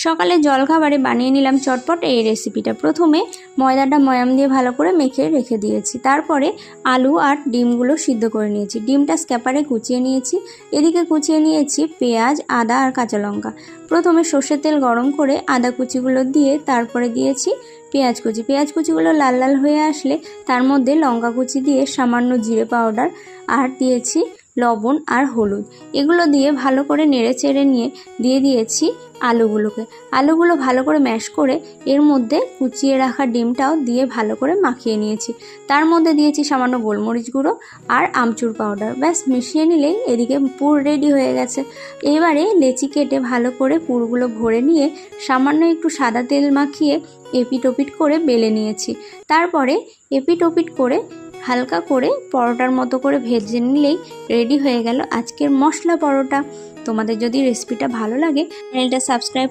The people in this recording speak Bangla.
সকালে জলখাবারে বানিয়ে নিলাম চটপট এই রেসিপিটা। প্রথমে ময়দাটা ময়াম দিয়ে ভালো করে মেখে রেখে দিয়েছি। তারপরে আলু আর ডিমগুলো সিদ্ধ করে নিয়েছি। ডিমটা স্ক্যাপারে কুচিয়ে নিয়েছি। এদিকে কুচিয়ে নিয়েছি পেঁয়াজ, আদা আর কাঁচা লঙ্কা। প্রথমে সর্ষের তেল গরম করে আদা কুচিগুলো দিয়ে তারপরে দিয়েছি পেঁয়াজ কুচি। পেঁয়াজ কুচিগুলো লাল লাল হয়ে আসলে তার মধ্যে লঙ্কা কুচি দিয়ে সামান্য জিরে পাউডার আর দিয়েছি লবণ আর হলুদ। এগুলো দিয়ে ভালো করে নেড়ে চেড়ে নিয়ে দিয়ে দিয়েছি আলুগুলো ভালো করে ম্যাশ করে এর মধ্যে কুচিয়ে রাখা ডিমটাও দিয়ে ভালো করে মাখিয়ে নিয়েছি। তার মধ্যে দিয়েছি সামান্য গোলমরিচ গুঁড়ো আর আমচুর পাউডার। ব্যাস মিশিয়ে নিলেই এদিকে পুর রেডি হয়ে গেছে। এবারে লেচি কেটে ভালো করে পুরগুলো ভরে নিয়ে সামান্য একটু সাদা তেল মাখিয়ে এপিট ওপিট করে বেলে নিয়েছি। তারপরে এপিট ওপিট করে হালকা করে পরোটার মতো করে ভেজে নিলেই রেডি হয়ে গেল আজকের মশলা পরোটা। তোমাদের যদি রেসিপিটা ভালো লাগে চ্যানেলটা সাবস্ক্রাইব